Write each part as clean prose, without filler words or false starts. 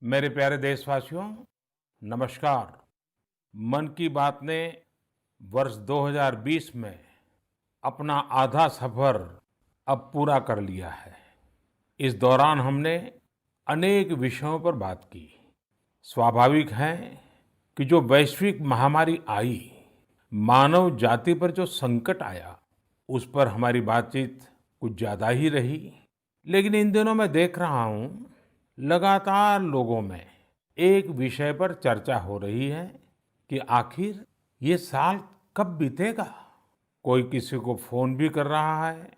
मेरे प्यारे देशवासियों, नमस्कार। मन की बात ने वर्ष 2020 में अपना आधा सफर अब पूरा कर लिया है। इस दौरान हमने अनेक विषयों पर बात की। स्वाभाविक है कि जो वैश्विक महामारी आई, मानव जाति पर जो संकट आया, उस पर हमारी बातचीत कुछ ज्यादा ही रही। लेकिन इन दिनों मैं देख रहा हूँ, लगातार लोगों में एक विषय पर चर्चा हो रही है कि आखिर ये साल कब बीतेगा। कोई किसी को फोन भी कर रहा है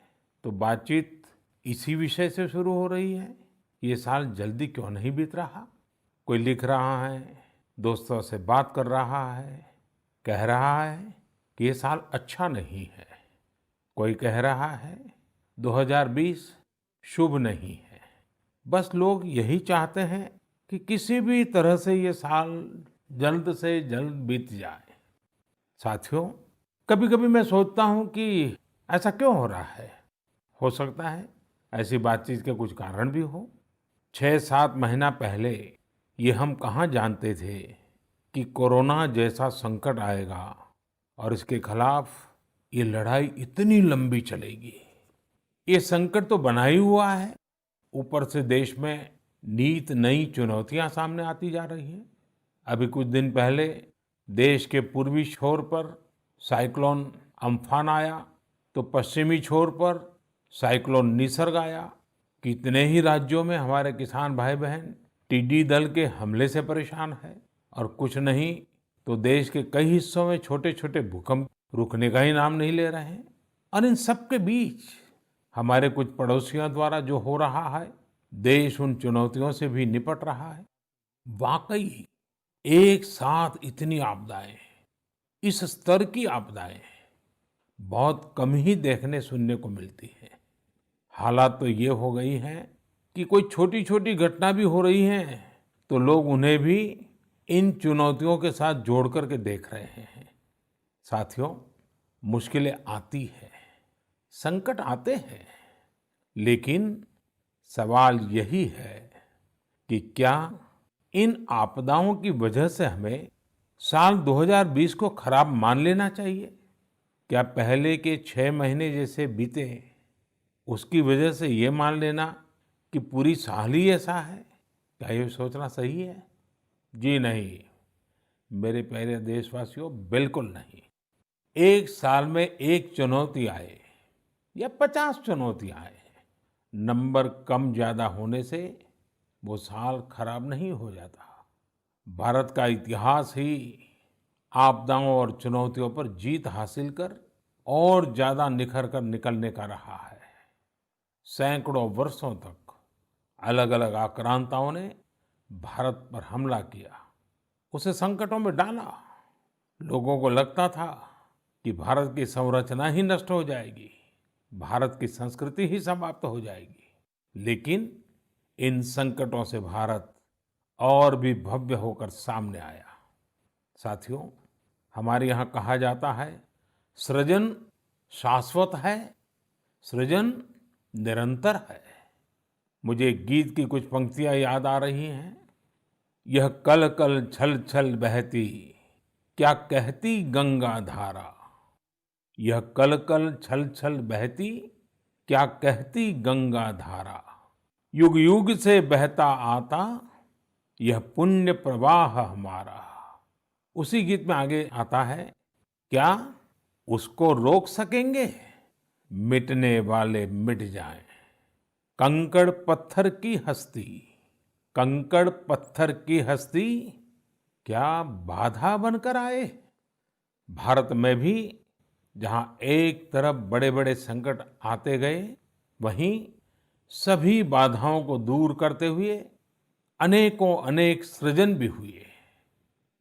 तो बातचीत इसी विषय से शुरू हो रही है। ये साल जल्दी क्यों नहीं बीत रहा। कोई लिख रहा है, दोस्तों से बात कर रहा है, कह रहा है कि ये साल अच्छा नहीं है। कोई कह रहा है 2020 शुभ नहीं है। बस लोग यही चाहते हैं कि किसी भी तरह से ये साल जल्द से जल्द बीत जाए। साथियों, कभी-कभी मैं सोचता हूँ कि ऐसा क्यों हो रहा है। हो सकता है ऐसी बातचीत के कुछ कारण भी हो। 6-7 महीना पहले ये हम कहाँ जानते थे कि कोरोना जैसा संकट आएगा और इसके खिलाफ ये लड़ाई इतनी लंबी चलेगी। ये संकट तो बना ही हुआ है, ऊपर से देश में नीत नई चुनौतियां सामने आती जा रही हैं। अभी कुछ दिन पहले देश के पूर्वी छोर पर साइक्लोन अम्फान आया, तो पश्चिमी छोर पर साइक्लोन निसर्ग आया। कितने ही राज्यों में हमारे किसान भाई बहन टिड्डी दल के हमले से परेशान है, और कुछ नहीं तो देश के कई हिस्सों में छोटे छोटे भूकंप रुकने का ही नाम नहीं ले रहे हैं। और इन सब के बीच हमारे कुछ पड़ोसियों द्वारा जो हो रहा है, देश उन चुनौतियों से भी निपट रहा है। वाकई एक साथ इतनी आपदाएं, इस स्तर की आपदाएं बहुत कम ही देखने सुनने को मिलती है। हालात तो ये हो गई हैं कि कोई छोटी छोटी घटना भी हो रही है तो लोग उन्हें भी इन चुनौतियों के साथ जोड़ करके देख रहे हैं। साथियों, मुश्किलें आती है, संकट आते हैं, लेकिन सवाल यही है कि क्या इन आपदाओं की वजह से हमें साल 2020 को खराब मान लेना चाहिए। क्या पहले के 6 महीने जैसे बीते, उसकी वजह से ये मान लेना कि पूरी साल ही ऐसा है, क्या ये सोचना सही है? जी नहीं, मेरे प्यारे देशवासियों, बिल्कुल नहीं। एक साल में एक चुनौती आए या 50 चुनौतियां आए, नंबर कम ज्यादा होने से वो साल खराब नहीं हो जाता। भारत का इतिहास ही आपदाओं और चुनौतियों पर जीत हासिल कर और ज्यादा निखर कर निकलने का रहा है। सैकड़ों वर्षों तक अलग अलग आक्रांताओं ने भारत पर हमला किया, उसे संकटों में डाला। लोगों को लगता था कि भारत की संरचना ही नष्ट हो जाएगी, भारत की संस्कृति ही समाप्त हो जाएगी। लेकिन इन संकटों से भारत और भी भव्य होकर सामने आया। साथियों, हमारे यहाँ कहा जाता है, सृजन शाश्वत है, सृजन निरंतर है। मुझे एक गीत की कुछ पंक्तियां याद आ रही हैं। यह कल कल छल छल बहती, क्या कहती गंगा धारा। यह कल कल छल छल बहती, क्या कहती गंगा धारा। युग युग से बहता आता, यह पुण्य प्रवाह हमारा। उसी गीत में आगे आता है, क्या उसको रोक सकेंगे, मिटने वाले मिट जाएं। कंकड़ पत्थर की हस्ती, कंकड़ पत्थर की हस्ती, क्या बाधा बनकर आए। भारत में भी जहां एक तरफ बड़े बड़े संकट आते गए, वहीं सभी बाधाओं को दूर करते हुए अनेकों अनेक सृजन भी हुए।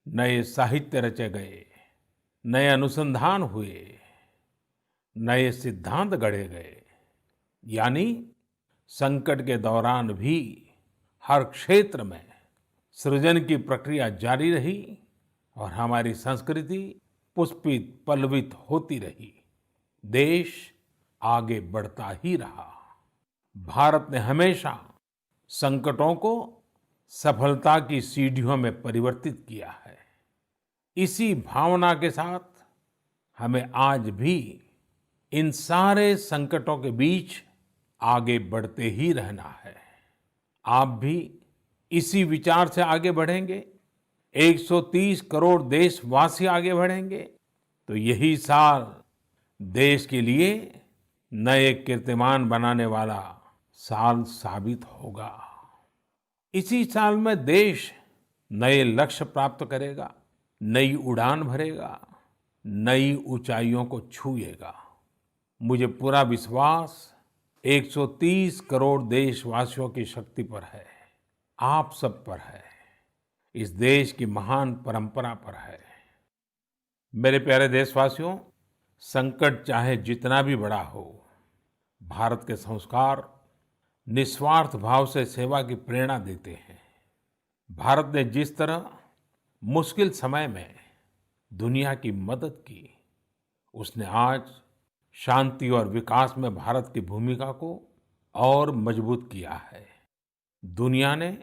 नए साहित्य रचे गए, नए अनुसंधान हुए, नए सिद्धांत गढ़े गए। यानी संकट के दौरान भी हर क्षेत्र में सृजन की प्रक्रिया जारी रही और हमारी संस्कृति पुष्पित पल्लवित होती रही। देश आगे बढ़ता ही रहा। भारत ने हमेशा संकटों को सफलता की सीढ़ियों में परिवर्तित किया है। इसी भावना के साथ हमें आज भी इन सारे संकटों के बीच आगे बढ़ते ही रहना है। आप भी इसी विचार से आगे बढ़ेंगे, 130 करोड़ देशवासी आगे बढ़ेंगे, तो यही साल देश के लिए नए कीर्तिमान बनाने वाला साल साबित होगा। इसी साल में देश नए लक्ष्य प्राप्त करेगा, नई उड़ान भरेगा, नई ऊंचाइयों को छुएगा। मुझे पूरा विश्वास 130 करोड़ देशवासियों की शक्ति पर है, आप सब पर है, इस देश की महान परंपरा पर है। मेरे प्यारे देशवासियों, संकट चाहे जितना भी बड़ा हो, भारत के संस्कार निस्वार्थ भाव से सेवा की प्रेरणा देते हैं। भारत ने जिस तरह मुश्किल समय में दुनिया की मदद की, उसने आज शांति और विकास में भारत की भूमिका को और मजबूत किया है। दुनिया ने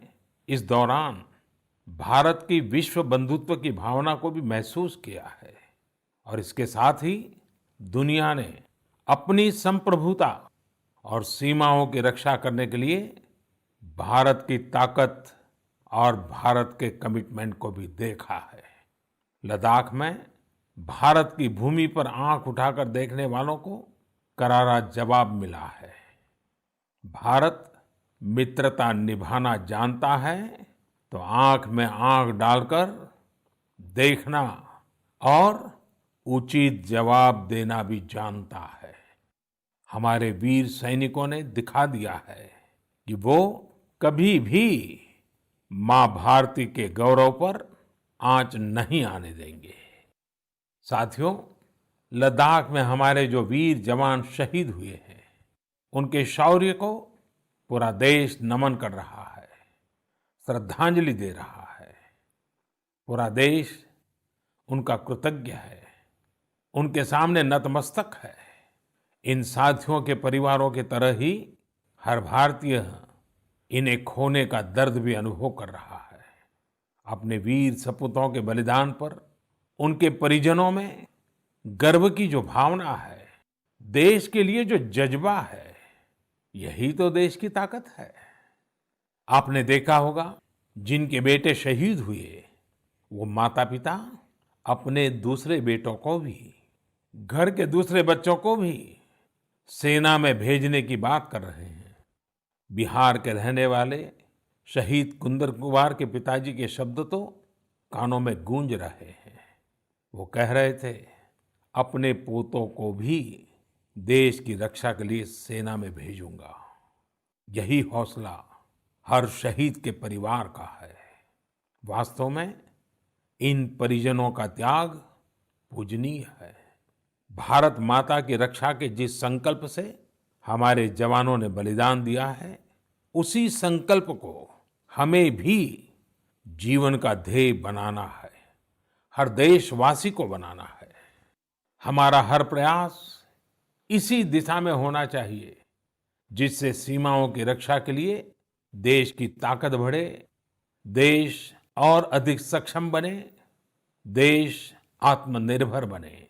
इस दौरान भारत की विश्व बंधुत्व की भावना को भी महसूस किया है और इसके साथ ही दुनिया ने अपनी संप्रभुता और सीमाओं की रक्षा करने के लिए भारत की ताकत और भारत के कमिटमेंट को भी देखा है। लद्दाख में भारत की भूमि पर आंख उठाकर देखने वालों को करारा जवाब मिला है। भारत मित्रता निभाना जानता है तो आंख में आंख डालकर देखना और उचित जवाब देना भी जानता है। हमारे वीर सैनिकों ने दिखा दिया है कि वो कभी भी मां भारती के गौरव पर आंच नहीं आने देंगे। साथियों, लद्दाख में हमारे जो वीर जवान शहीद हुए हैं, उनके शौर्य को पूरा देश नमन कर रहा है, श्रद्धांजलि दे रहा है। पूरा देश उनका कृतज्ञ है, उनके सामने नतमस्तक है। इन साथियों के परिवारों की तरह ही हर भारतीय इन्हें खोने का दर्द भी अनुभव कर रहा है। अपने वीर सपूतों के बलिदान पर उनके परिजनों में गर्व की जो भावना है, देश के लिए जो जज्बा है, यही तो देश की ताकत है। आपने देखा होगा, जिनके बेटे शहीद हुए, वो माता पिता अपने दूसरे बेटों को भी, घर के दूसरे बच्चों को भी सेना में भेजने की बात कर रहे हैं। बिहार के रहने वाले शहीद कुंदन कुमार के पिताजी के शब्द तो कानों में गूंज रहे हैं। वो कह रहे थे, अपने पोतों को भी देश की रक्षा के लिए सेना में भेजूंगा। यही हौसला हर शहीद के परिवार का है। वास्तव में इन परिजनों का त्याग पूजनीय है। भारत माता की रक्षा के जिस संकल्प से हमारे जवानों ने बलिदान दिया है, उसी संकल्प को हमें भी जीवन का ध्येय बनाना है, हर देशवासी को बनाना है। हमारा हर प्रयास इसी दिशा में होना चाहिए, जिससे सीमाओं की रक्षा के लिए देश की ताकत बढ़े, देश और अधिक सक्षम बने, देश आत्मनिर्भर बने।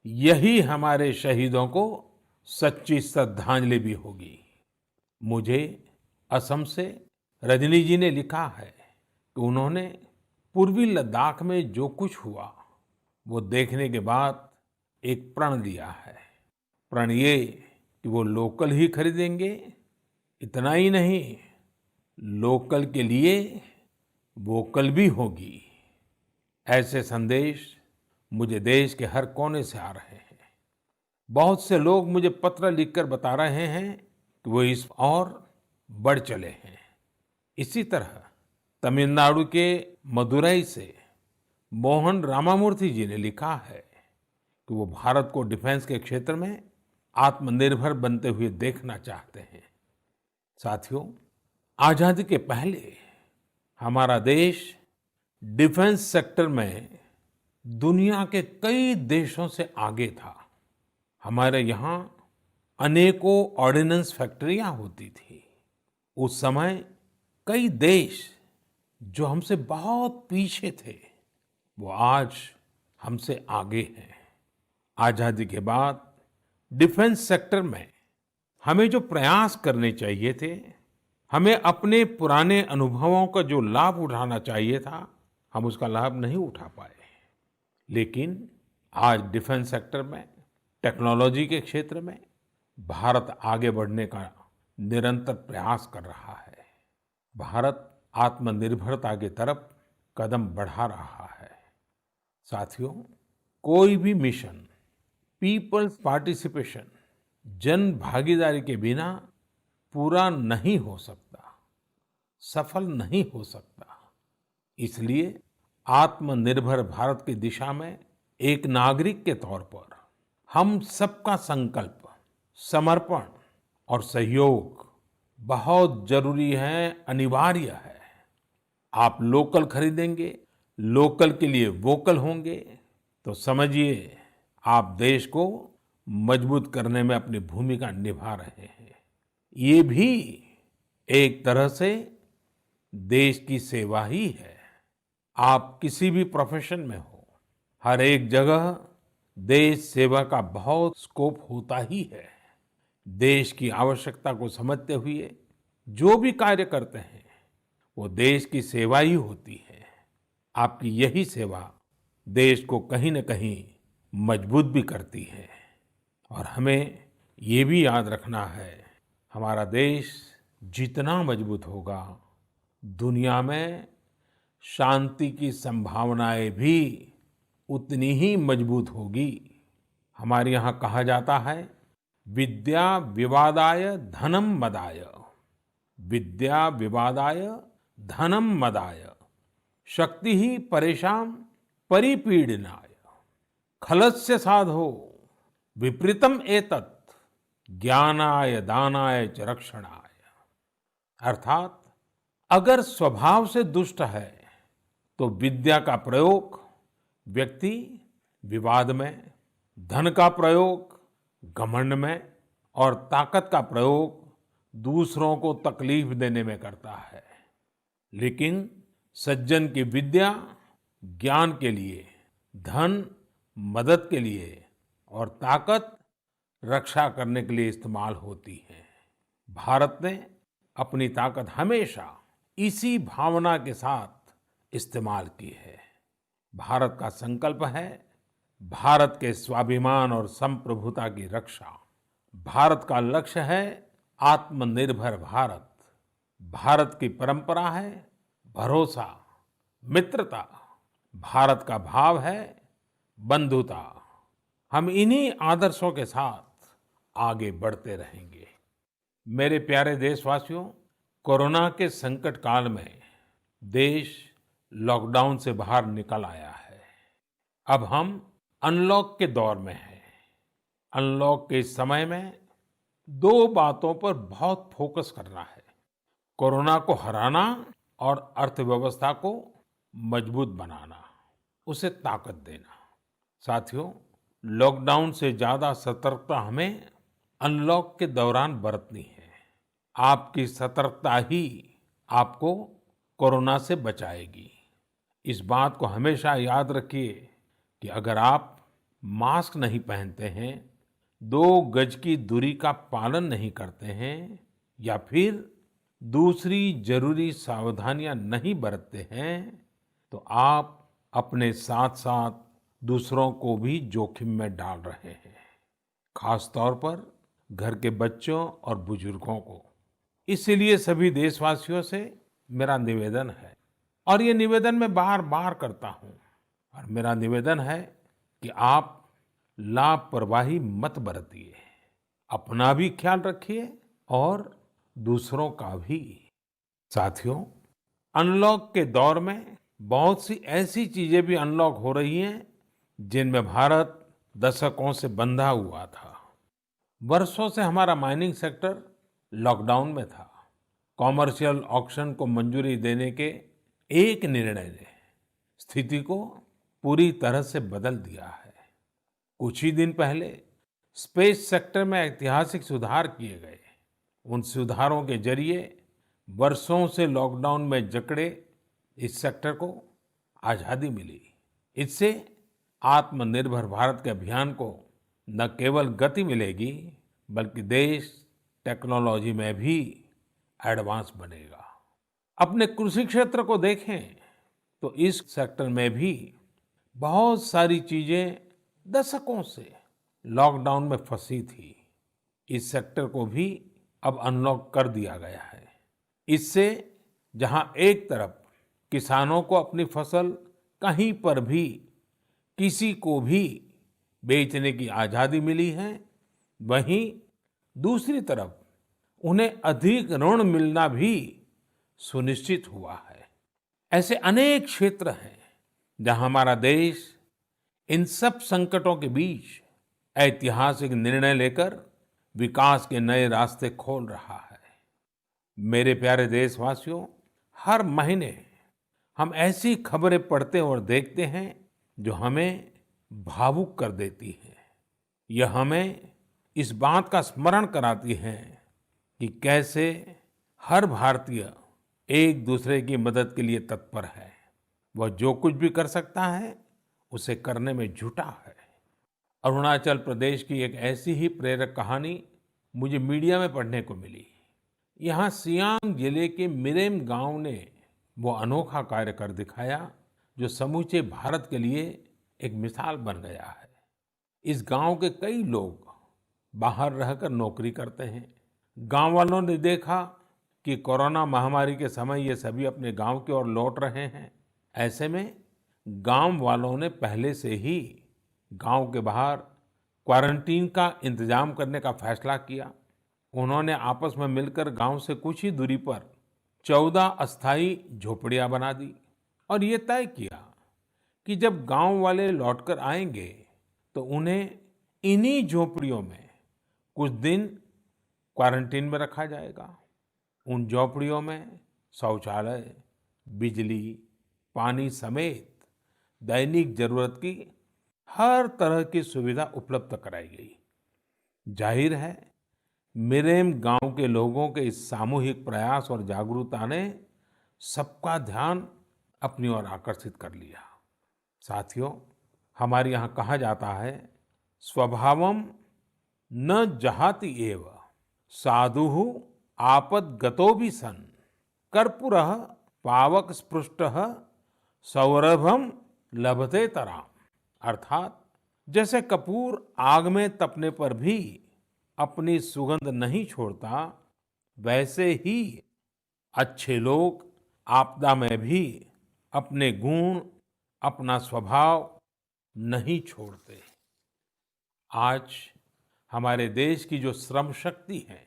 यही हमारे शहीदों को सच्ची श्रद्धांजलि भी होगी। मुझे असम से रजनी जी ने लिखा है कि उन्होंने पूर्वी लद्दाख में जो कुछ हुआ, वो देखने के बाद एक प्रण लिया है। प्रण ये कि वो लोकल ही खरीदेंगे, इतना ही नहीं, लोकल के लिए वोकल भी होगी। ऐसे संदेश मुझे देश के हर कोने से आ रहे हैं। बहुत से लोग मुझे पत्र लिखकर बता रहे हैं कि वो इस और बढ़ चले हैं। इसी तरह तमिलनाडु के मदुरई से मोहन रामामूर्ति जी ने लिखा है कि वो भारत को डिफेंस के क्षेत्र में आत्मनिर्भर बनते हुए देखना चाहते हैं। साथियों, आजादी के पहले हमारा देश डिफेंस सेक्टर में दुनिया के कई देशों से आगे था। हमारे यहाँ अनेकों ऑर्डिनेंस फैक्ट्रियां होती थी। उस समय कई देश जो हमसे बहुत पीछे थे, वो आज हमसे आगे हैं। आजादी के बाद डिफेंस सेक्टर में हमें जो प्रयास करने चाहिए थे, हमें अपने पुराने अनुभवों का जो लाभ उठाना चाहिए था, हम उसका लाभ नहीं उठा पाए। लेकिन आज डिफेंस सेक्टर में, टेक्नोलॉजी के क्षेत्र में भारत आगे बढ़ने का निरंतर प्रयास कर रहा है। भारत आत्मनिर्भरता की तरफ कदम बढ़ा रहा है। साथियों, कोई भी मिशन पीपल्स पार्टिसिपेशन, जन भागीदारी के बिना पूरा नहीं हो सकता, सफल नहीं हो सकता। इसलिए आत्मनिर्भर भारत की दिशा में एक नागरिक के तौर पर हम सबका संकल्प, समर्पण और सहयोग बहुत जरूरी है, अनिवार्य है। आप लोकल खरीदेंगे, लोकल के लिए वोकल होंगे, तो समझिए आप देश को मजबूत करने में अपनी भूमिका निभा रहे हैं। ये भी एक तरह से देश की सेवा ही है। आप किसी भी प्रोफेशन में हो, हर एक जगह देश सेवा का बहुत स्कोप होता ही है। देश की आवश्यकता को समझते हुए जो भी कार्य करते हैं, वो देश की सेवा ही होती है। आपकी यही सेवा देश को कहीं न कहीं मजबूत भी करती है। और हमें ये भी याद रखना है, हमारा देश जितना मजबूत होगा, दुनिया में शांति की संभावनाएं भी उतनी ही मजबूत होगी। हमारे यहाँ कहा जाता है, विद्या विवादाय धनम मदाय, विद्या विवादाय धनम मदाय, शक्ति ही परेशान परिपीडनाय, खलस्य साधो विपरीतम एतत्, ज्ञानाय दानाय च रक्षणाय। अर्थात अगर स्वभाव से दुष्ट है, तो विद्या का प्रयोग व्यक्ति विवाद में, धन का प्रयोग घमंड में और ताकत का प्रयोग दूसरों को तकलीफ देने में करता है। लेकिन सज्जन की विद्या ज्ञान के लिए, धन मदद के लिए और ताकत रक्षा करने के लिए इस्तेमाल होती है। भारत ने अपनी ताकत हमेशा इसी भावना के साथ इस्तेमाल की है। भारत का संकल्प है भारत के स्वाभिमान और संप्रभुता की रक्षा। भारत का लक्ष्य है आत्मनिर्भर भारत। भारत की परंपरा है भरोसा, मित्रता। भारत का भाव है बंधुता। हम इन्हीं आदर्शों के साथ आगे बढ़ते रहेंगे। मेरे प्यारे देशवासियों, कोरोना के संकट काल में देश लॉकडाउन से बाहर निकल आया है। अब हम अनलॉक के दौर में हैं। अनलॉक के इस समय में दो बातों पर बहुत फोकस करना है: कोरोना को हराना और अर्थव्यवस्था को मजबूत बनाना, उसे ताकत देना। साथियों, लॉकडाउन से ज्यादा सतर्कता हमें अनलॉक के दौरान बरतनी है। आपकी सतर्कता ही आपको कोरोना से बचाएगी। इस बात को हमेशा याद रखिए कि अगर आप मास्क नहीं पहनते हैं, 2 गज की दूरी का पालन नहीं करते हैं या फिर दूसरी जरूरी सावधानियां नहीं बरतते हैं, तो आप अपने साथ साथ दूसरों को भी जोखिम में डाल रहे हैं। खास तौर पर घर के बच्चों और बुजुर्गों को। इसीलिए सभी देशवासियों से मेरा निवेदन है, और ये निवेदन मैं बार बार करता हूँ, और मेरा निवेदन है कि आप लापरवाही मत बरतिए। अपना भी ख्याल रखिए और दूसरों का भी। साथियों, अनलॉक के दौर में बहुत सी ऐसी चीजें भी अनलॉक हो रही हैं जिनमें भारत दशकों से बंधा हुआ था। वर्षों से हमारा माइनिंग सेक्टर लॉकडाउन में था। कॉमर्शियल ऑक्शन को मंजूरी देने के एक निर्णय ने स्थिति को पूरी तरह से बदल दिया है। कुछ ही दिन पहले स्पेस सेक्टर में ऐतिहासिक सुधार किए गए। उन सुधारों के जरिए वर्षों से लॉकडाउन में जकड़े इस सेक्टर को आजादी मिली। इससे आत्मनिर्भर भारत के अभियान को न केवल गति मिलेगी, बल्कि देश टेक्नोलॉजी में भी एडवांस बनेगा। अपने कृषि क्षेत्र को देखें तो इस सेक्टर में भी बहुत सारी चीजें दशकों से लॉकडाउन में फंसी थी। इस सेक्टर को भी अब अनलॉक कर दिया गया है। इससे जहां एक तरफ किसानों को अपनी फसल कहीं पर भी किसी को भी बेचने की आजादी मिली है, वहीं दूसरी तरफ उन्हें अधिक ऋण मिलना भी सुनिश्चित हुआ है। ऐसे अनेक क्षेत्र हैं जहां हमारा देश इन सब संकटों के बीच ऐतिहासिक निर्णय लेकर विकास के नए रास्ते खोल रहा है। मेरे प्यारे देशवासियों, हर महीने हम ऐसी खबरें पढ़ते और देखते हैं जो हमें भावुक कर देती है। यह हमें इस बात का स्मरण कराती है कि कैसे हर भारतीय एक दूसरे की मदद के लिए तत्पर है। वह जो कुछ भी कर सकता है उसे करने में जुटा है। अरुणाचल प्रदेश की एक ऐसी ही प्रेरक कहानी मुझे मीडिया में पढ़ने को मिली। यहाँ सियांग जिले के मिरेम गांव ने वो अनोखा कार्य कर दिखाया जो समूचे भारत के लिए एक मिसाल बन गया है। इस गांव के कई लोग बाहर रहकर नौकरी करते हैं। गांव वालों ने देखा कि कोरोना महामारी के समय ये सभी अपने गांव की ओर लौट रहे हैं। ऐसे में गांव वालों ने पहले से ही गांव के बाहर क्वारंटीन का इंतजाम करने का फैसला किया। उन्होंने आपस में मिलकर गांव से कुछ ही दूरी पर 14 अस्थायी झोपड़ियां बना दी और ये तय किया कि जब गांव वाले लौटकर आएंगे तो उन्हें इन्हीं झोपड़ियों में कुछ दिन क्वारंटीन में रखा जाएगा। उन झोपड़ियों में शौचालय, बिजली, पानी समेत दैनिक जरूरत की हर तरह की सुविधा उपलब्ध कराई गई। जाहिर है, मिरेम गांव के लोगों के इस सामूहिक प्रयास और जागरूकता ने सबका ध्यान अपनी ओर आकर्षित कर लिया। साथियों, हमारे यहाँ कहा जाता है, स्वभावम न जहाति एव साधुः आपद्गतोऽपि सन् कर्पूरः पावक स्पृष्टः सौरभम लभते तराम। अर्थात जैसे कपूर आग में तपने पर भी अपनी सुगंध नहीं छोड़ता, वैसे ही अच्छे लोग आपदा में भी अपने गुण, अपना स्वभाव नहीं छोड़ते। आज हमारे देश की जो श्रम शक्ति है,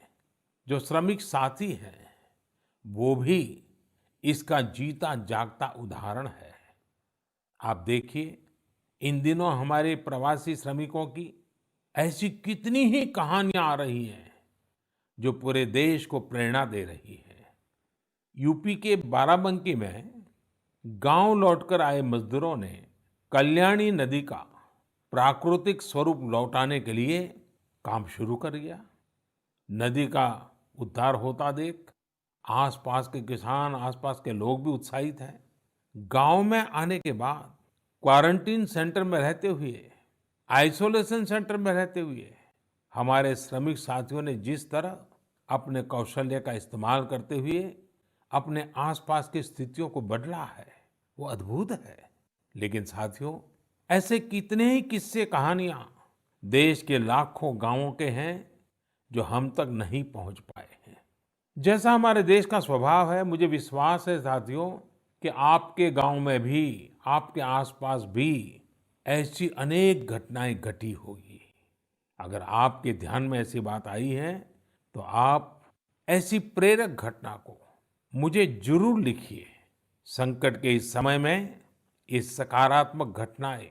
जो श्रमिक साथी हैं, वो भी इसका जीता जागता उदाहरण है। आप देखिए, इन दिनों हमारे प्रवासी श्रमिकों की ऐसी कितनी ही कहानियां आ रही हैं जो पूरे देश को प्रेरणा दे रही है। यूपी के बाराबंकी में गांव लौटकर आए मजदूरों ने कल्याणी नदी का प्राकृतिक स्वरूप लौटाने के लिए काम शुरू कर दिया। नदी का उद्धार होता देख आसपास के किसान, आसपास के लोग भी उत्साहित हैं। गांव में आने के बाद क्वारंटीन सेंटर में रहते हुए, आइसोलेशन सेंटर में रहते हुए हमारे श्रमिक साथियों ने जिस तरह अपने कौशल्य का इस्तेमाल करते हुए अपने आसपास की स्थितियों को बदला है, वो अद्भुत है। लेकिन साथियों, ऐसे कितने ही किस्से, कहानियां देश के लाखों गांवों के हैं जो हम तक नहीं पहुंच पाए हैं। जैसा हमारे देश का स्वभाव है, मुझे विश्वास है साथियों कि आपके गांव में भी, आपके आसपास भी ऐसी अनेक घटनाएं घटी होगी। अगर आपके ध्यान में ऐसी बात आई है तो आप ऐसी प्रेरक घटना को मुझे जरूर लिखिए। संकट के इस समय में ये सकारात्मक घटनाएं,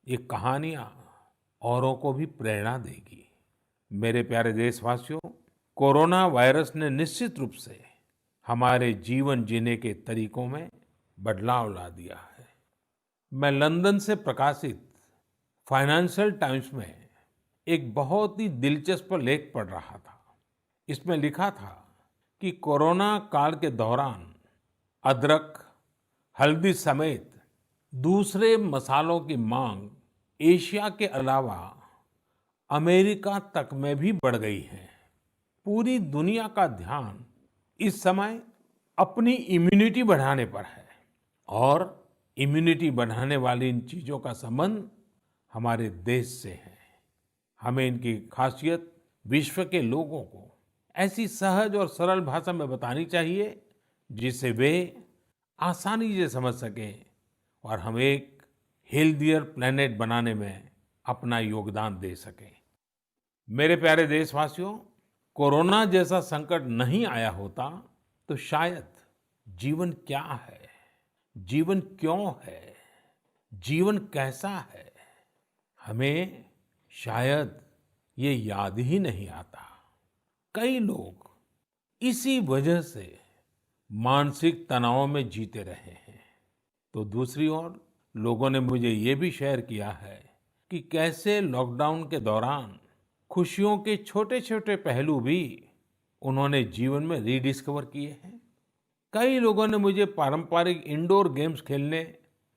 ये कहानियां औरों को भी प्रेरणा देगी। मेरे प्यारे देशवासियों, कोरोना वायरस ने निश्चित रूप से हमारे जीवन जीने के तरीकों में बदलाव ला दिया है। मैं लंदन से प्रकाशित फाइनेंशियल टाइम्स में एक बहुत ही दिलचस्प लेख पढ़ रहा था। इसमें लिखा था कि कोरोना काल के दौरान अदरक, हल्दी समेत दूसरे मसालों की मांग एशिया के अलावा अमेरिका तक में भी बढ़ गई है। पूरी दुनिया का ध्यान इस समय अपनी इम्यूनिटी बढ़ाने पर है और इम्यूनिटी बढ़ाने वाली इन चीजों का संबंध हमारे देश से है। हमें इनकी खासियत विश्व के लोगों को ऐसी सहज और सरल भाषा में बतानी चाहिए जिससे वे आसानी से समझ सकें और हम एक हेल्थियर प्लेनेट बनाने में अपना योगदान दे सकें। मेरे प्यारे देशवासियों, कोरोना जैसा संकट नहीं आया होता तो शायद जीवन क्या है, जीवन क्यों है, जीवन कैसा है, हमें शायद ये याद ही नहीं आता। कई लोग इसी वजह से मानसिक तनाव में जीते रहे हैं। तो दूसरी ओर लोगों ने मुझे ये भी शेयर किया है कि कैसे लॉकडाउन के दौरान खुशियों के छोटे छोटे पहलू भी उन्होंने जीवन में रीडिस्कवर किए हैं। कई लोगों ने मुझे पारंपरिक इंडोर गेम्स खेलने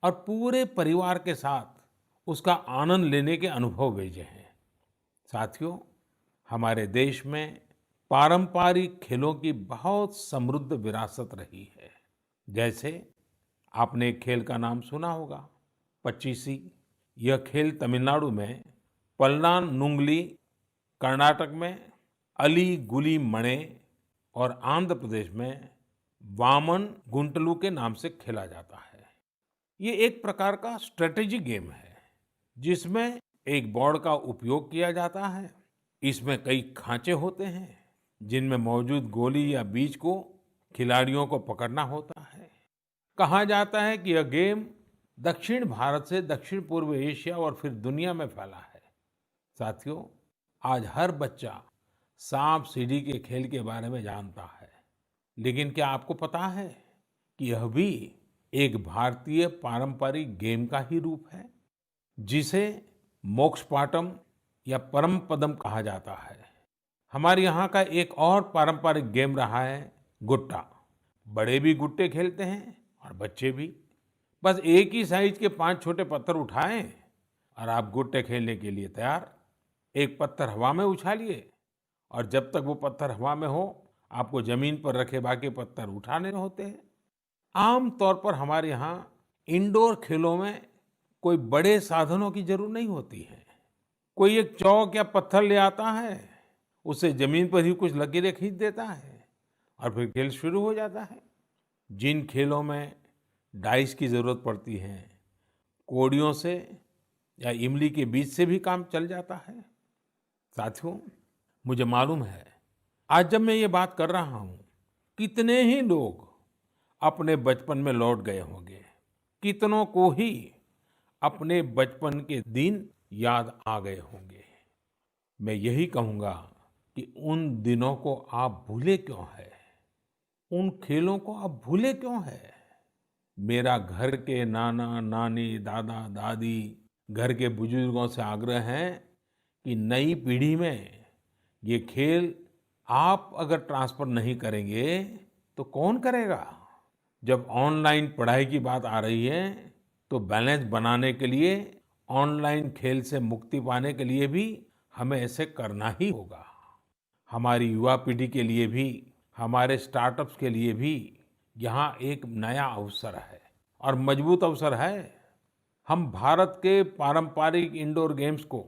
और पूरे परिवार के साथ उसका आनंद लेने के अनुभव भेजे हैं। साथियों, हमारे देश में पारंपरिक खेलों की बहुत समृद्ध विरासत रही है। जैसे आपने एक खेल का नाम सुना होगा, पचीसी। यह खेल तमिलनाडु में पल्लानुंगली, कर्नाटक में अली गुली मणे और आंध्र प्रदेश में वामन गुंटलू के नाम से खेला जाता है। ये एक प्रकार का स्ट्रेटेजी गेम है जिसमें एक बोर्ड का उपयोग किया जाता है। इसमें कई खांचे होते हैं जिनमें मौजूद गोली या बीज को खिलाड़ियों को पकड़ना होता है। कहा जाता है कि यह गेम दक्षिण भारत से दक्षिण पूर्व एशिया और फिर दुनिया में फैला है। साथियों, आज हर बच्चा सांप सीढ़ी के खेल के बारे में जानता है, लेकिन क्या आपको पता है कि यह भी एक भारतीय पारंपरिक गेम का ही रूप है जिसे मोक्ष पाटम या परम पदम कहा जाता है। हमारे यहाँ का एक और पारंपरिक गेम रहा है गुट्टा। बड़े भी गुट्टे खेलते हैं और बच्चे भी। बस एक ही साइज के 5 छोटे पत्थर उठाएं और आप गुट्टे खेलने के लिए तैयार। एक पत्थर हवा में उछालिए और जब तक वो पत्थर हवा में हो आपको जमीन पर रखे बाकी पत्थर उठाने होते हैं। आम तौर पर हमारे यहाँ इंडोर खेलों में कोई बड़े साधनों की जरूरत नहीं होती है। कोई एक चौक या पत्थर ले आता है, उसे जमीन पर ही कुछ लकीरें खींच देता है और फिर खेल शुरू हो जाता है। जिन खेलों में डाइस की जरूरत पड़ती है, कौड़ियों से या इमली के बीज से भी काम चल जाता है। साथियों, मुझे मालूम है आज जब मैं ये बात कर रहा हूँ कितने ही लोग अपने बचपन में लौट गए होंगे, कितनों को ही अपने बचपन के दिन याद आ गए होंगे। मैं यही कहूँगा कि उन दिनों को आप भूले क्यों है, उन खेलों को आप भूले क्यों है। मेरा घर के नाना नानी, दादा दादी, घर के बुजुर्गों से आग्रह है कि नई पीढ़ी में ये खेल आप अगर ट्रांसफर नहीं करेंगे तो कौन करेगा। जब ऑनलाइन पढ़ाई की बात आ रही है तो बैलेंस बनाने के लिए ऑनलाइन खेल से मुक्ति पाने के लिए भी हमें ऐसे करना ही होगा। हमारी युवा पीढ़ी के लिए भी, हमारे स्टार्टअप्स के लिए भी यहाँ एक नया अवसर है और मजबूत अवसर है। हम भारत के पारंपरिक इंडोर गेम्स को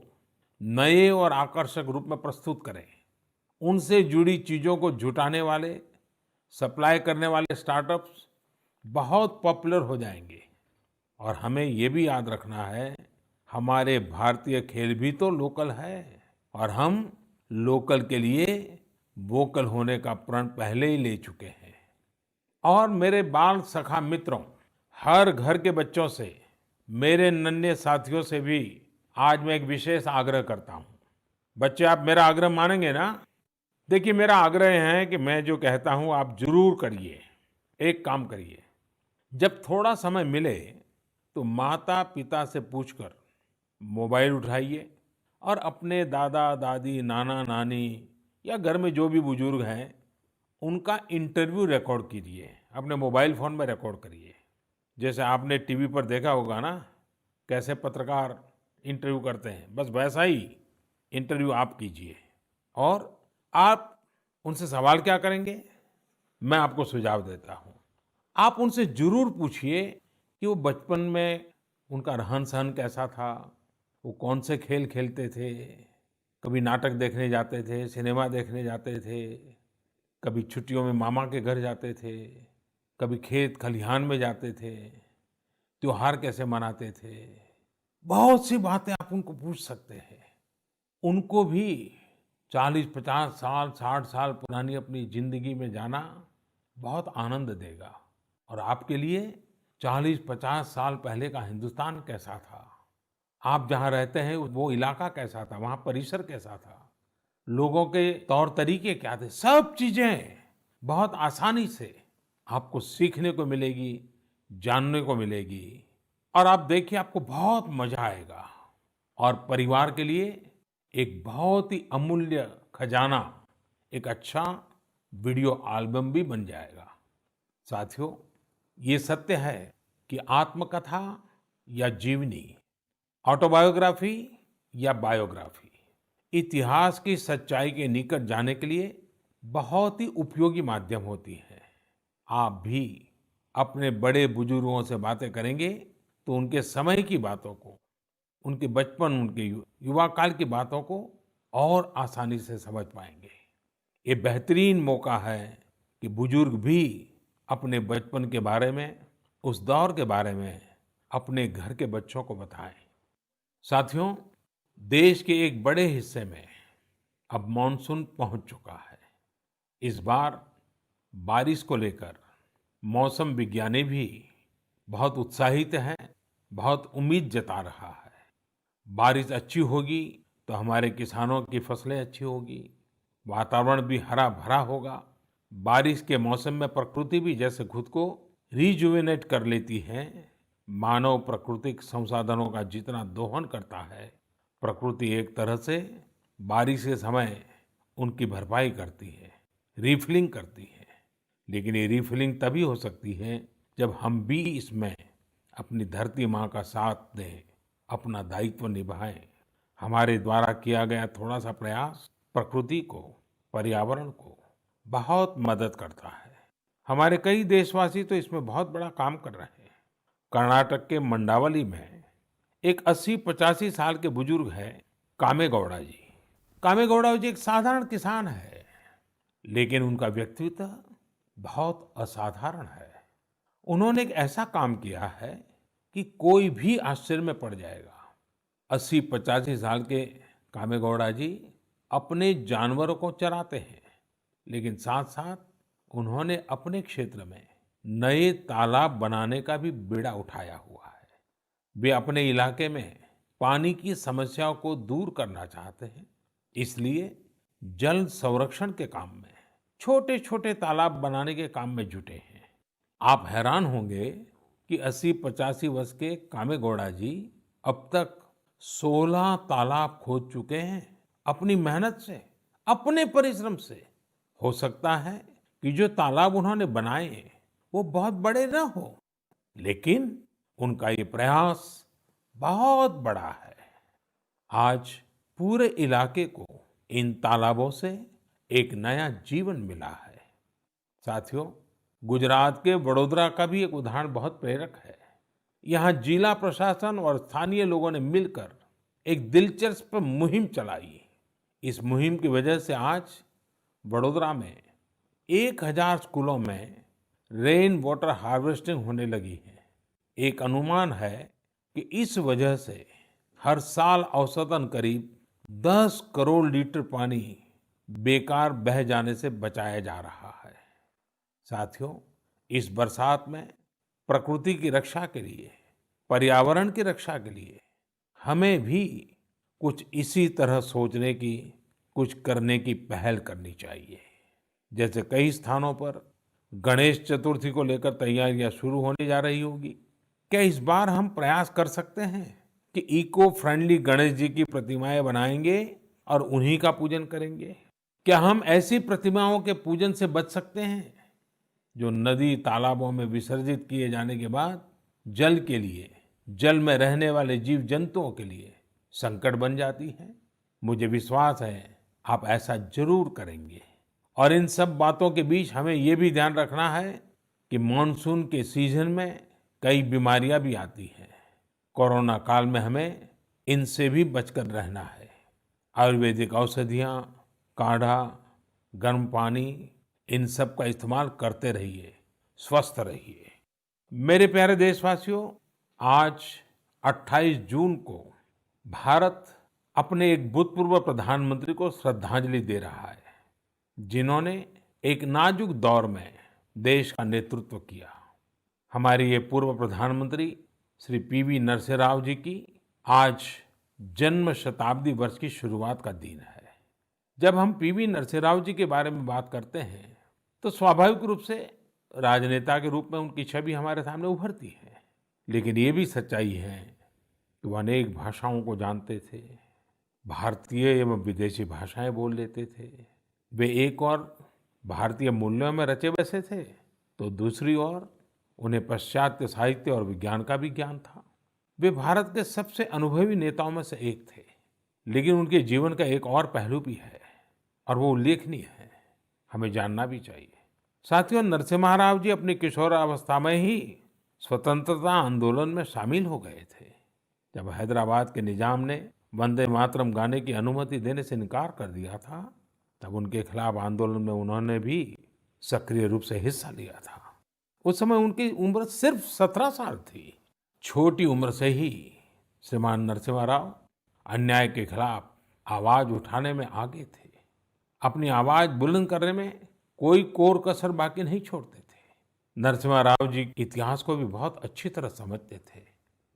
नए और आकर्षक रूप में प्रस्तुत करें। उनसे जुड़ी चीजों को जुटाने वाले, सप्लाई करने वाले स्टार्टअप्स बहुत पॉपुलर हो जाएंगे। और हमें ये भी याद रखना है, हमारे भारतीय खेल भी तो लोकल है और हम लोकल के लिए वोकल होने का प्रण पहले ही ले चुके हैं। और मेरे बाल सखा मित्रों, हर घर के बच्चों से, मेरे नन्हे साथियों से भी आज मैं एक विशेष आग्रह करता हूँ। बच्चे, आप मेरा आग्रह मानेंगे ना? देखिए, मेरा आग्रह है कि मैं जो कहता हूँ आप जरूर करिए। एक काम करिए, जब थोड़ा समय मिले तो माता पिता से पूछकर मोबाइल उठाइए और अपने दादा दादी, नाना नानी या घर में जो भी बुजुर्ग हैं उनका इंटरव्यू रिकॉर्ड कीजिए, अपने मोबाइल फोन में रिकॉर्ड करिए। जैसे आपने टीवी पर देखा होगा ना, कैसे पत्रकार इंटरव्यू करते हैं, बस वैसा ही इंटरव्यू आप कीजिए। और आप उनसे सवाल क्या करेंगे? मैं आपको सुझाव देता हूँ। आप उनसे ज़रूर पूछिए कि वो बचपन में उनका रहन-सहन कैसा था? वो कौन से खेल खेलते थे? कभी नाटक देखने जाते थे, सिनेमा देखने जाते थे, कभी छुट्टियों में मामा के घर जाते थे, कभी खेत खलिहान में जाते थे, त्योहार कैसे मनाते थे? बहुत सी बातें आप उनको पूछ सकते हैं। उनको भी 40-50 साल, 60 साल पुरानी अपनी ज़िंदगी में जाना बहुत आनंद देगा। और आपके लिए 40-50 साल पहले का हिंदुस्तान कैसा था? आप जहाँ रहते हैं वो इलाका कैसा था? वहाँ परिसर कैसा था? लोगों के तौर तरीके क्या थे? सब चीज़ें बहुत आसानी से आपको सीखने को मिलेगी, जानने को मिलेगी। और आप देखिए आपको बहुत मज़ा आएगा। और परिवार के लिए एक बहुत ही अमूल्य खजाना, एक अच्छा वीडियो एल्बम भी बन जाएगा। साथियों, ये सत्य है कि आत्मकथा या जीवनी, ऑटोबायोग्राफी या बायोग्राफी, इतिहास की सच्चाई के निकट जाने के लिए बहुत ही उपयोगी माध्यम होती है। आप भी अपने बड़े बुजुर्गों से बातें करेंगे तो उनके समय की बातों को, उनके बचपन, उनके युवा काल की बातों को और आसानी से समझ पाएंगे। ये बेहतरीन मौका है कि बुजुर्ग भी अपने बचपन के बारे में, उस दौर के बारे में अपने घर के बच्चों को बताएं। साथियों, देश के एक बड़े हिस्से में अब मानसून पहुंच चुका है। इस बार बारिश को लेकर मौसम विज्ञानी भी बहुत उत्साहित हैं, बहुत उम्मीद जता रहा है। बारिश अच्छी होगी तो हमारे किसानों की फसलें अच्छी होगी, वातावरण भी हरा भरा होगा। बारिश के मौसम में प्रकृति भी जैसे खुद को रिजुवेनेट कर लेती है, मानव प्राकृतिक संसाधनों का जितना दोहन करता है, प्रकृति एक तरह से बारिश के समय उनकी भरपाई करती है, रिफिलिंग करती है। लेकिन ये रिफिलिंग तभी हो सकती है जब हम भी इसमें अपनी धरती माँ का साथ दें, अपना दायित्व निभाएं। हमारे द्वारा किया गया थोड़ा सा प्रयास प्रकृति को, पर्यावरण को बहुत मदद करता है। हमारे कई देशवासी तो इसमें बहुत बड़ा काम कर रहे हैं। कर्नाटक के मंडावली में एक 80-85 साल के बुजुर्ग हैं, कामेगौड़ा जी। कामेगौड़ा जी एक साधारण किसान है, लेकिन उनका व्यक्तित्व बहुत असाधारण है। उन्होंने एक ऐसा काम किया है कि कोई भी आश्चर्य में पड़ जाएगा। 80-85 साल के कामेगौड़ा जी अपने जानवरों को चराते हैं, लेकिन साथ साथ उन्होंने अपने क्षेत्र में नए तालाब बनाने का भी बीड़ा उठाया हुआ है। वे अपने इलाके में पानी की समस्याओं को दूर करना चाहते हैं, इसलिए जल संरक्षण के काम में छोटे छोटे तालाब बनाने के काम में जुटे हैं। आप हैरान होंगे कि 80-85 वर्ष के कामेगौड़ा जी अब तक 16 तालाब खोद चुके हैं, अपनी मेहनत से, अपने परिश्रम से। हो सकता है कि जो तालाब उन्होंने बनाए वो बहुत बड़े न हो, लेकिन उनका ये प्रयास बहुत बड़ा है। आज पूरे इलाके को इन तालाबों से एक नया जीवन मिला है। साथियों, गुजरात के वडोदरा का भी एक उदाहरण बहुत प्रेरक है। यहाँ जिला प्रशासन और स्थानीय लोगों ने मिलकर एक दिलचस्प मुहिम चलाई। इस मुहिम की वजह से आज वडोदरा में 1000 स्कूलों में रेन वाटर हार्वेस्टिंग होने लगी है। एक अनुमान है कि इस वजह से हर साल औसतन करीब 10 करोड़ लीटर पानी बेकार बह जाने से बचाया जा रहा है। साथियों, इस बरसात में प्रकृति की रक्षा के लिए, पर्यावरण की रक्षा के लिए हमें भी कुछ इसी तरह सोचने की, कुछ करने की पहल करनी चाहिए। जैसे कई स्थानों पर गणेश चतुर्थी को लेकर तैयारियां शुरू होने जा रही होगी। क्या इस बार हम प्रयास कर सकते हैं कि इको फ्रेंडली गणेश जी की प्रतिमाएं बनाएंगे और उन्हीं का पूजन करेंगे? क्या हम ऐसी प्रतिमाओं के पूजन से बच सकते हैं जो नदी तालाबों में विसर्जित किए जाने के बाद जल के लिए, जल में रहने वाले जीव जंतुओं के लिए संकट बन जाती है। मुझे विश्वास है आप ऐसा जरूर करेंगे। और इन सब बातों के बीच हमें ये भी ध्यान रखना है कि मानसून के सीजन में कई बीमारियां भी आती हैं। कोरोना काल में हमें इनसे भी बचकर रहना है। आयुर्वेदिक औषधियाँ, काढ़ा, गर्म पानी, इन सब का इस्तेमाल करते रहिए, स्वस्थ रहिए। मेरे प्यारे देशवासियों, आज 28 जून को भारत अपने एक भूतपूर्व प्रधानमंत्री को श्रद्धांजलि दे रहा है, जिन्होंने एक नाजुक दौर में देश का नेतृत्व किया। हमारे ये पूर्व प्रधानमंत्री श्री पीवी नरसिम्हा राव जी की आज जन्म शताब्दी वर्ष की शुरुआत का दिन है। जब हम पीवी नरसिम्हा राव जी के बारे में बात करते हैं तो स्वाभाविक रूप से राजनेता के रूप में उनकी छवि हमारे सामने उभरती है। लेकिन ये भी सच्चाई है कि वो अनेक भाषाओं को जानते थे, भारतीय एवं विदेशी भाषाएं बोल लेते थे। वे एक और भारतीय मूल्यों में रचे बसे थे, तो दूसरी ओर उन्हें पाश्चात्य साहित्य और विज्ञान का भी ज्ञान था। वे भारत के सबसे अनुभवी नेताओं में से एक थे। लेकिन उनके जीवन का एक और पहलू भी है और वो उल्लेखनीय है, हमें जानना भी चाहिए। साथियों, नरसिम्हा राव जी अपनी किशोरावस्था में ही स्वतंत्रता आंदोलन में शामिल हो गए थे। जब हैदराबाद के निजाम ने वंदे मातरम गाने की अनुमति देने से इनकार कर दिया था, तब उनके खिलाफ आंदोलन में उन्होंने भी सक्रिय रूप से हिस्सा लिया था। उस समय उनकी उम्र सिर्फ 17 साल थी। छोटी उम्र से ही श्रीमान नरसिम्हा राव अन्याय के खिलाफ आवाज उठाने में आगे थे। अपनी आवाज बुलंद करने में कोई कोर कसर बाकी नहीं छोड़ते थे। नरसिम्हा राव जी इतिहास को भी बहुत अच्छी तरह समझते थे।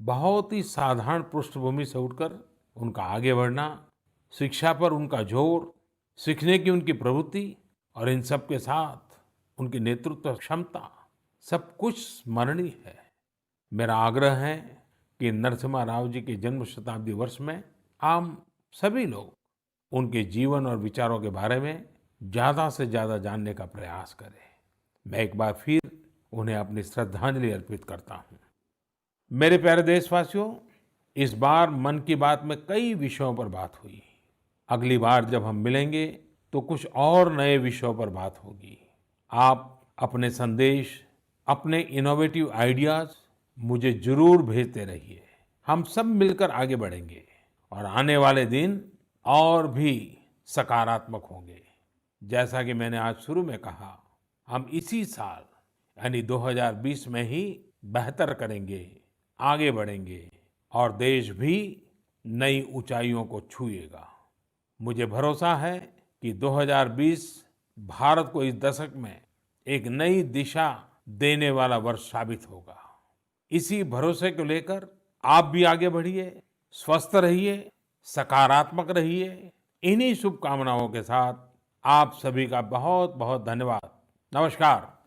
बहुत ही साधारण पृष्ठभूमि से उठकर उनका आगे बढ़ना, शिक्षा पर उनका जोर, सीखने की उनकी प्रवृत्ति और इन सब के साथ उनकी नेतृत्व क्षमता, सब कुछ स्मरणीय है। मेरा आग्रह है कि नरसिम्हा राव जी के जन्म शताब्दी वर्ष में हम सभी लोग उनके जीवन और विचारों के बारे में ज्यादा से ज्यादा जानने का प्रयास करें। मैं एक बार फिर उन्हें अपनी श्रद्धांजलि अर्पित करता हूँ। मेरे प्यारे देशवासियों, इस बार मन की बात में कई विषयों पर बात हुई। अगली बार जब हम मिलेंगे तो कुछ और नए विषयों पर बात होगी। आप अपने संदेश, अपने इनोवेटिव आइडियाज मुझे जरूर भेजते रहिए। हम सब मिलकर आगे बढ़ेंगे और आने वाले दिन और भी सकारात्मक होंगे। जैसा कि मैंने आज शुरू में कहा, हम इसी साल यानी 2020 में ही बेहतर करेंगे, आगे बढ़ेंगे और देश भी नई ऊंचाइयों को छुएगा। मुझे भरोसा है कि 2020 भारत को इस दशक में एक नई दिशा देने वाला वर्ष साबित होगा। इसी भरोसे को लेकर आप भी आगे बढ़िए, स्वस्थ रहिए, सकारात्मक रहिए। इन्हीं शुभकामनाओं के साथ आप सभी का बहुत बहुत धन्यवाद। नमस्कार।